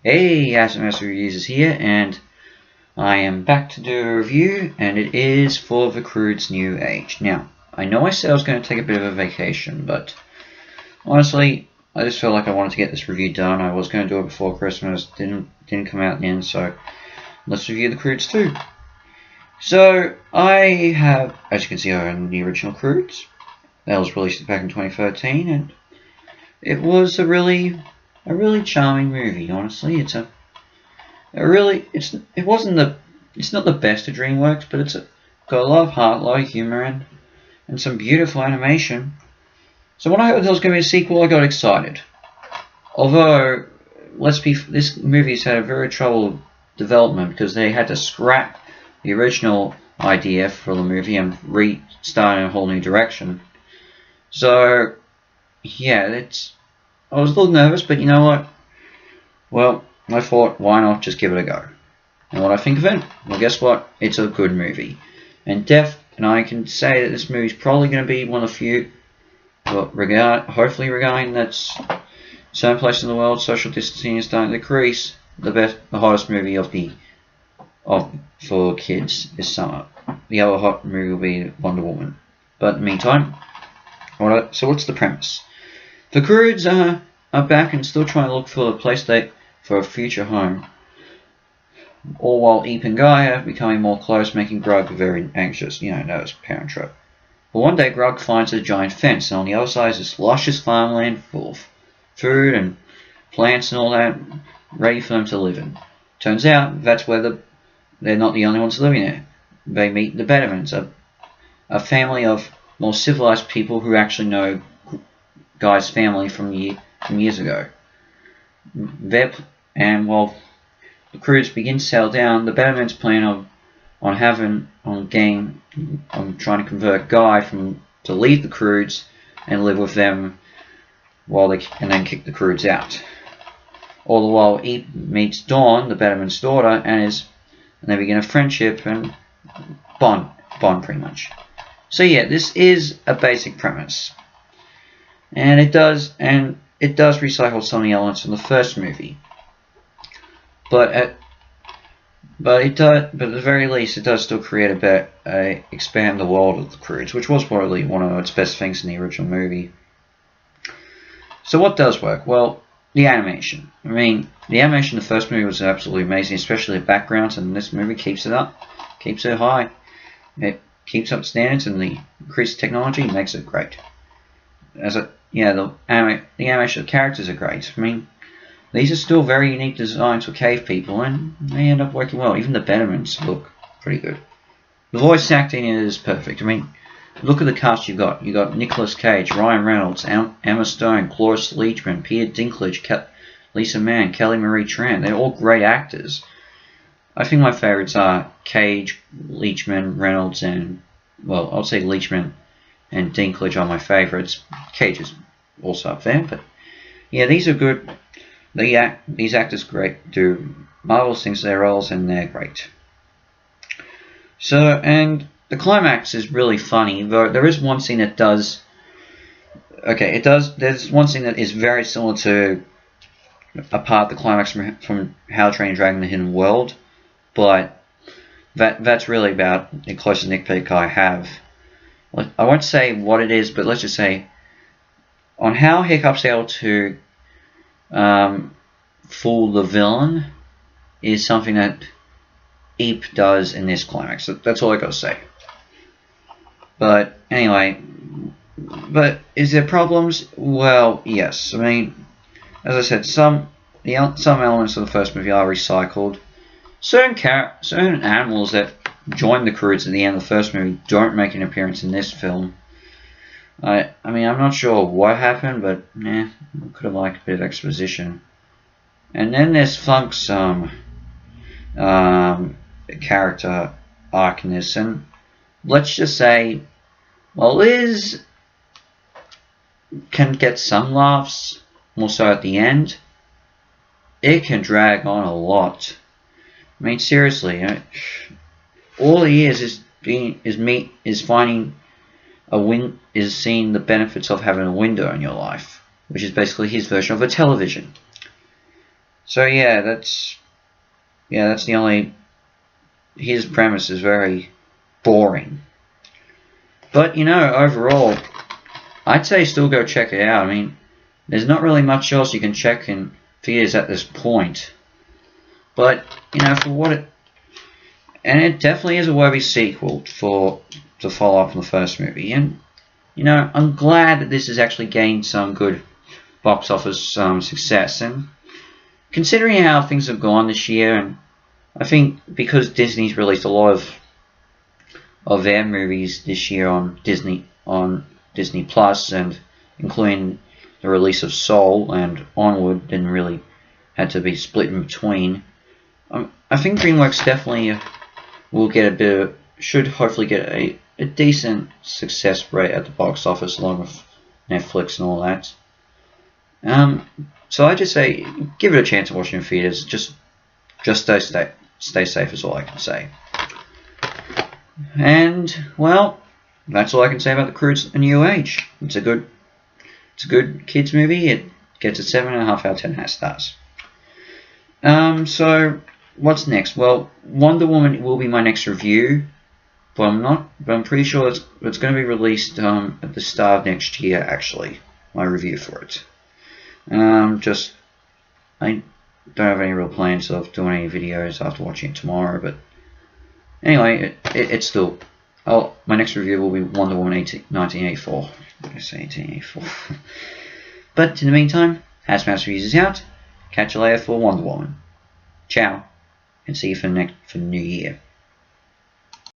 Hey, SMS Reviews is here, and I am back to do a review, and it is for the Croods New Age. Now, I know I said I was going to take a bit of a vacation, but honestly, I just felt like I wanted to get this review done. I was going to do it before Christmas, didn't come out in the end, so let's review the Croods too. So, I have, as you can see, I own the original Croods. That was released back in 2013, and it was a really charming movie. Honestly, it's not the best of Dreamworks, but it's got a lot of heart, a lot of humor, and some beautiful animation. So when I heard there was going to be a sequel, I got excited. Although, this movie's had a very troubled development because they had to scrap the original idea for the movie and restart in a whole new direction. So, yeah, I was a little nervous, but you know what? Well, I thought, why not just give it a go? And what I think of it? Well, guess what? It's a good movie. And I can say that this movie's probably going to be one of the few, hopefully regarding that certain places in the world, social distancing is starting to decrease, the hottest movie for kids this summer. The other hot movie will be Wonder Woman. But in the meantime, so what's the premise? The Croods are back and still trying to look for a place for a future home. All while Eep and Guy are becoming more close, making Grug very anxious. Nervous parent trope. But one day Grug finds a giant fence, and on the other side is this luscious farmland full of food and plants and all that, ready for them to live in. Turns out that's where they're not the only ones living there. They meet the Bettermans, a family of more civilized people who actually know Guy's family from years ago. And while the Croods begin to settle down, the Bettermans plan on trying to convert Guy to leave the Croods and live with them and then kick the Croods out. All the while, Eep meets Dawn, the Betterman's daughter, and they begin a friendship and bond pretty much. So yeah, this is a basic premise. And it does recycle some of the elements from the first movie, but at the very least, it does still create expand the world of the Croods, which was probably one of its best things in the original movie. So what does work? Well, the animation. The animation in the first movie was absolutely amazing, especially the backgrounds, and this movie keeps it up, keeps it high. It keeps up standards, and the increased technology makes it great. The animation of the characters are great. These are still very unique designs for cave people, and they end up working well. Even the Bettermans look pretty good. The voice acting is perfect. Look at the cast you've got. You've got Nicolas Cage, Ryan Reynolds, Emma Stone, Cloris Leachman, Peter Dinklage, Lisa Mann, Kelly Marie Tran. They're all great actors. I think my favourites are Cage, Leachman, Reynolds, I'll say Leachman and Dinklage are my favourites. Cage is also up there, but yeah, these are good. These actors do marvelous things to their roles, and they're great. So, and the climax is really funny, though there is one scene that does. Okay, there's one scene that is very similar to a part of the climax from How to Train Your Dragon: The Hidden World, but that's really about the closest nitpick I have. I won't say what it is, but let's just say on how Hiccup's able to fool the villain is something that Eep does in this climax. That's all I gotta say. But anyway, is there problems? Well, yes. As I said, some elements of the first movie are recycled. Certain animals that join the Croods at the end of the first movie don't make an appearance in this film. I'm not sure what happened, but could have liked a bit of exposition. And then there's Funk's character arc in this, and let's just say, while Liz can get some laughs, more so at the end, it can drag on a lot. Seriously, all he is seeing the benefits of having a window in your life, which is basically his version of a television. So yeah, that's the only. His premise is very boring. But overall, I'd say still go check it out. I mean, there's not really much else you can check in theaters at this point. But for what it, and it definitely is a worthy sequel to follow up on the first movie. And I'm glad that this has actually gained some good box office success. And considering how things have gone this year, and I think because Disney's released a lot of their movies this year on Disney Plus, and including the release of Soul and Onward didn't really had to be split in between. I think Dreamworks definitely will get should hopefully get a decent success rate at the box office along with Netflix and all that. So I just say give it a chance to watch it in theaters. Just stay safe is all I can say. And well, that's all I can say about the Croods: A New Age. It's a good kids movie. It gets a 7.5 out of 10 stars. So what's next? Well, Wonder Woman will be my next review, but I'm pretty sure it's going to be released at the start of next year. Actually, my review for it. I don't have any real plans of doing any videos after watching it tomorrow, but anyway, it's still. My next review will be Wonder Woman 1984. I say 1884. But in the meantime, Hazmat's Reviews is out. Catch you later for Wonder Woman. Ciao, and see you for New Year.